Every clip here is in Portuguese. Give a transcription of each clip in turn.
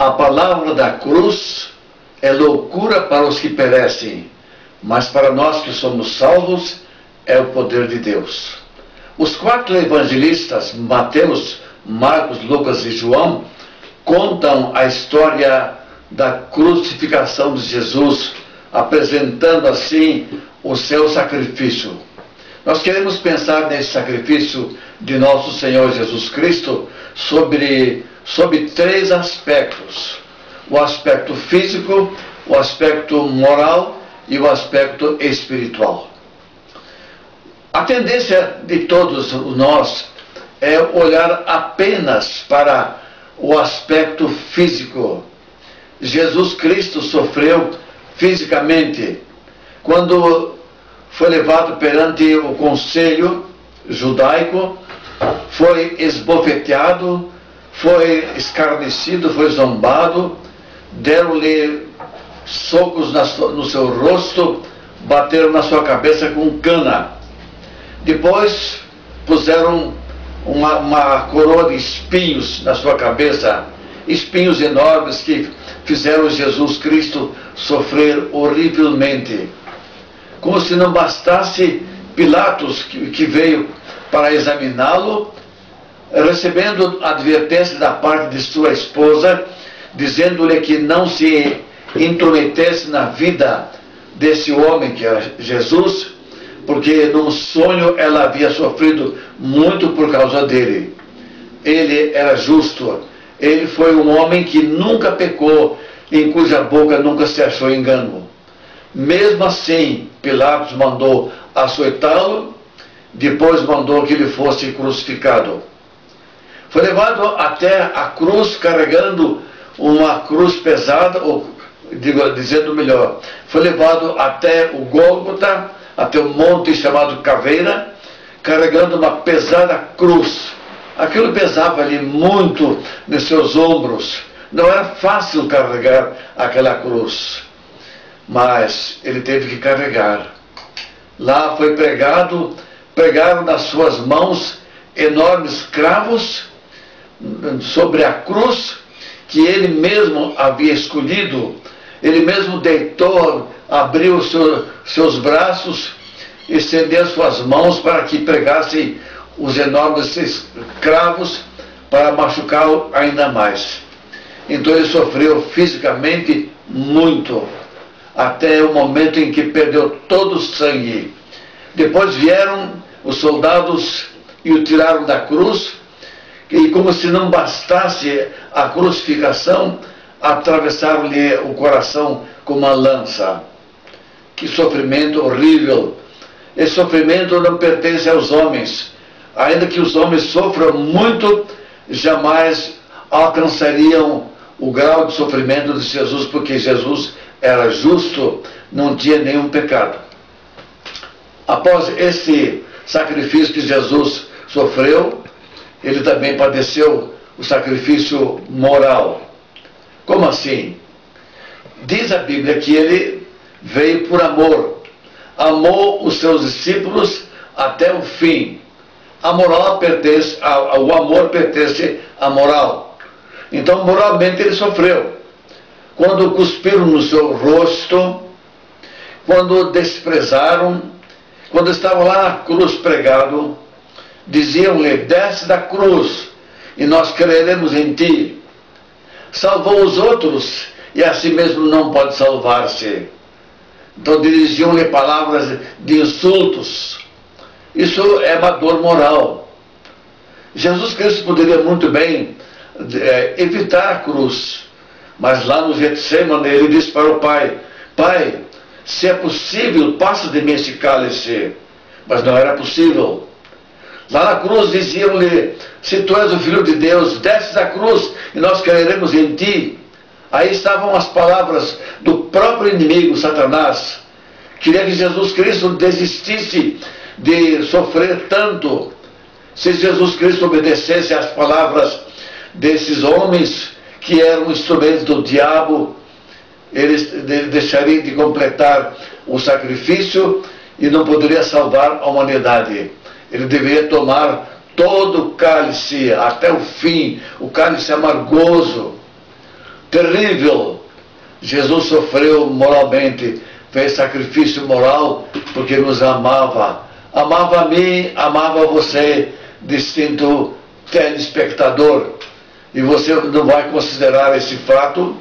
A palavra da cruz é loucura para os que perecem, mas para nós que somos salvos é o poder de Deus. Os 4 evangelistas, Mateus, Marcos, Lucas e João, contam a história da crucificação de Jesus, apresentando assim o seu sacrifício. Nós queremos pensar nesse sacrifício de nosso Senhor Jesus Cristo sobre 3 aspectos: o aspecto físico, o aspecto moral e o aspecto espiritual. A tendência de todos nós é olhar apenas para o aspecto físico. Jesus Cristo sofreu fisicamente quando foi levado perante o conselho judaico, foi esbofeteado, foi escarnecido, foi zombado, deram-lhe socos no seu rosto, bateram na sua cabeça com cana. Depois puseram uma coroa de espinhos na sua cabeça, espinhos enormes que fizeram Jesus Cristo sofrer horrivelmente. Como se não bastasse, Pilatos, que veio para examiná-lo, recebendo advertência da parte de sua esposa, dizendo-lhe que não se intrometesse na vida desse homem que era Jesus, porque num sonho ela havia sofrido muito por causa dele. Ele era justo, ele foi um homem que nunca pecou, em cuja boca nunca se achou engano. Mesmo assim, Pilatos mandou açoitá-lo, depois mandou que ele fosse crucificado. Foi levado até a cruz carregando uma cruz pesada, ou dizendo melhor, foi levado até o Gólgota, até o monte chamado Caveira, carregando uma pesada cruz. Aquilo pesava ali muito nos seus ombros. Não era fácil carregar aquela cruz, mas ele teve que carregar. Lá foi pregado, pregaram nas suas mãos enormes cravos sobre a cruz que ele mesmo havia escolhido. Ele mesmo deitou, abriu os seus braços, estendeu suas mãos para que pregassem os enormes cravos para machucá-lo ainda mais. Então ele sofreu fisicamente muito, até o momento em que perdeu todo o sangue. Depois vieram os soldados e o tiraram da cruz, e como se não bastasse a crucificação, atravessaram-lhe o coração com uma lança. Que sofrimento horrível! Esse sofrimento não pertence aos homens. Ainda que os homens sofram muito, jamais alcançariam o grau de sofrimento de Jesus, porque Jesus era justo, não tinha nenhum pecado. Após esse sacrifício que Jesus sofreu, ele também padeceu o sacrifício moral. Como assim? Diz a Bíblia que ele veio por amor, amou os seus discípulos até o fim. O amor pertence à moral. Então, moralmente, ele sofreu. Quando cuspiram no seu rosto, quando o desprezaram, quando estava lá na cruz pregado, diziam-lhe: desce da cruz e nós creremos em ti. Salvou os outros e a si mesmo não pode salvar-se. Então dirigiam-lhe palavras de insultos. Isso é uma dor moral. Jesus Cristo poderia muito bem evitar a cruz, mas lá no Getsemane ele disse para o Pai: Pai, se é possível, passa de mim esse cálice. Mas não era possível. Lá na cruz diziam-lhe: se tu és o Filho de Deus, desce da cruz e nós creremos em ti. Aí estavam as palavras do próprio inimigo, Satanás. Queria que Jesus Cristo desistisse de sofrer tanto. Se Jesus Cristo obedecesse às palavras desses homens que eram instrumentos do diabo, eles deixariam de completar o sacrifício e não poderia salvar a humanidade. Ele deveria tomar todo o cálice até o fim, o cálice amargoso. terrível. Jesus sofreu moralmente, fez sacrifício moral porque nos amava. Amava a mim, amava você, distinto telespectador. E você não vai considerar esse fato?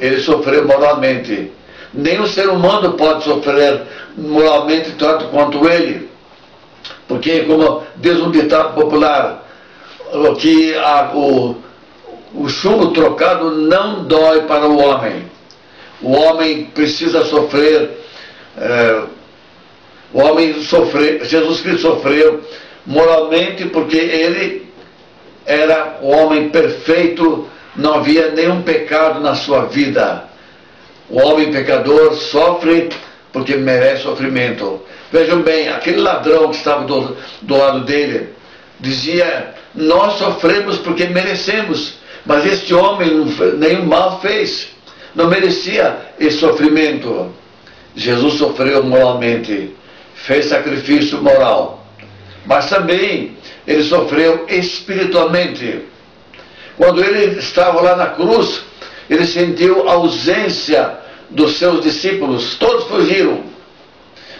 Ele sofreu moralmente. Nenhum ser humano pode sofrer moralmente tanto quanto ele. Porque, como diz um ditado popular, que o chumbo trocado não dói para o homem. O homem precisa sofrer. Jesus Cristo sofreu moralmente porque ele era o homem perfeito, não havia nenhum pecado na sua vida. O homem pecador sofre porque merece sofrimento. Vejam bem, aquele ladrão que estava do lado dele dizia: nós sofremos porque merecemos, mas este homem nenhum mal fez, não merecia esse sofrimento. Jesus sofreu moralmente, fez sacrifício moral, mas também ele sofreu espiritualmente. Quando ele estava lá na cruz, ele sentiu a ausência dos seus discípulos. Todos fugiram,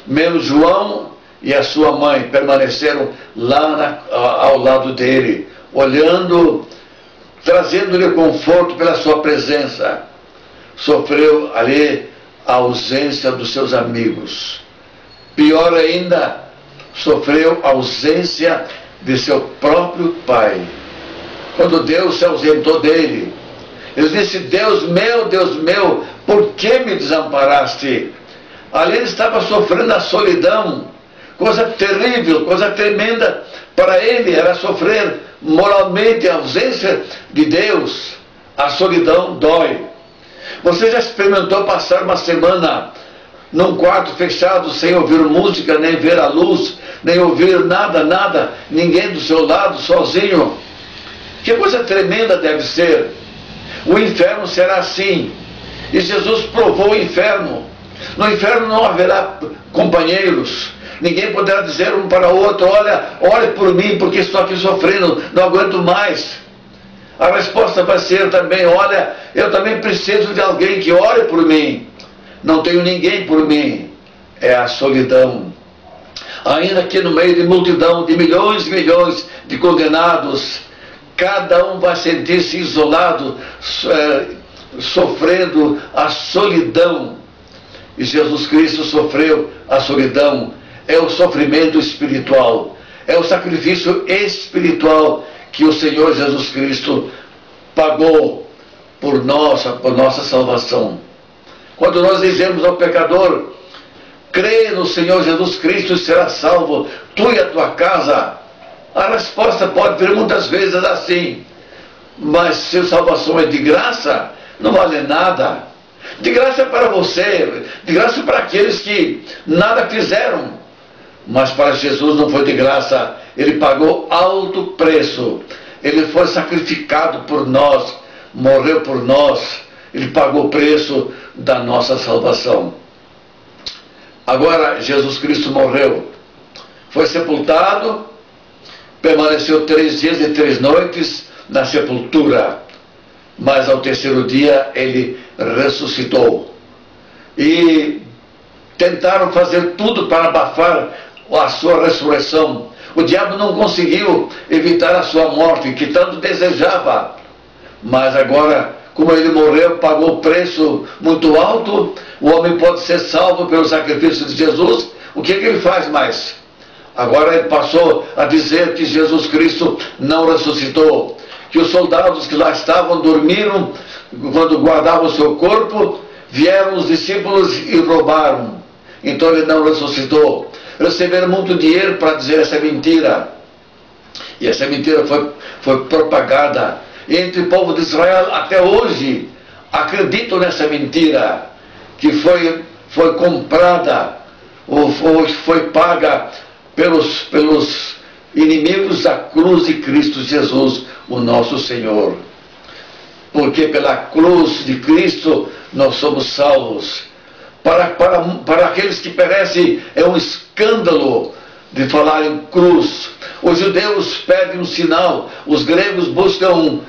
menos João e a sua mãe permaneceram lá ao lado dele, olhando, trazendo-lhe conforto pela sua presença. Sofreu ali a ausência dos seus amigos. Pior ainda, sofreu a ausência de seu próprio Pai. Quando Deus se ausentou dele, ele disse: Deus meu, por que me desamparaste? Ali ele estava sofrendo a solidão, coisa terrível, coisa tremenda para ele, era sofrer moralmente a ausência de Deus. A solidão dói. Você já experimentou passar uma semana num quarto fechado, sem ouvir música, nem ver a luz, nem ouvir nada, ninguém do seu lado, sozinho? Que coisa tremenda deve ser. O inferno será assim. E Jesus provou o inferno. No inferno não haverá companheiros. Ninguém poderá dizer um para o outro: olha, ore por mim, porque estou aqui sofrendo, não aguento mais. A resposta vai ser também: olha, eu também preciso de alguém que ore por mim. Não tenho ninguém por mim. É a solidão. Ainda que no meio de multidão, de milhões e milhões de condenados, cada um vai sentir-se isolado, sofrendo a solidão. E Jesus Cristo sofreu a solidão. É o sofrimento espiritual, é o sacrifício espiritual que o Senhor Jesus Cristo pagou por nossa salvação. Quando nós dizemos ao pecador: crê no Senhor Jesus Cristo e será salvo, tu e a tua casa, a resposta pode vir muitas vezes assim: mas se a salvação é de graça, não vale nada. De graça para você, de graça para aqueles que nada fizeram. Mas para Jesus não foi de graça. Ele pagou alto preço. Ele foi sacrificado por nós, morreu por nós. Ele pagou o preço da nossa salvação. Agora Jesus Cristo morreu, foi sepultado, permaneceu 3 dias e 3 noites na sepultura, mas ao terceiro dia ele ressuscitou. E tentaram fazer tudo para abafar a sua ressurreição. O diabo não conseguiu evitar a sua morte, que tanto desejava. Mas agora, como ele morreu, pagou o preço muito alto, o homem pode ser salvo pelo sacrifício de Jesus. O que ele faz mais? Agora ele passou a dizer que Jesus Cristo não ressuscitou, que os soldados que lá estavam dormiram quando guardavam o seu corpo, vieram os discípulos e roubaram. Então ele não ressuscitou. Receberam muito dinheiro para dizer essa mentira. E essa mentira foi propagada entre o povo de Israel até hoje. Acreditam nessa mentira, que foi comprada, ou foi paga pelos inimigos da cruz de Cristo Jesus, o nosso Senhor. Porque pela cruz de Cristo nós somos salvos. Para aqueles que perecem é um escândalo de falar em cruz. Os judeus pedem um sinal, os gregos buscam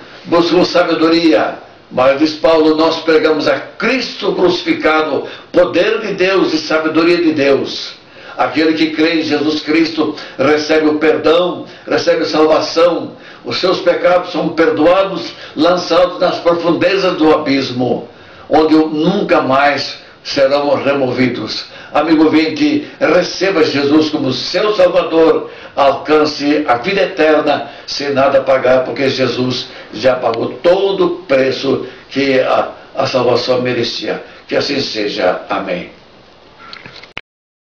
sabedoria. Mas diz Paulo, nós pregamos a Cristo crucificado, poder de Deus e sabedoria de Deus. Aquele que crê em Jesus Cristo recebe o perdão, recebe a salvação, os seus pecados são perdoados, lançados nas profundezas do abismo, onde nunca mais serão removidos. Amigo ouvinte, receba Jesus como seu Salvador, alcance a vida eterna sem nada pagar, porque Jesus já pagou todo o preço que a salvação merecia. Que assim seja. Amém.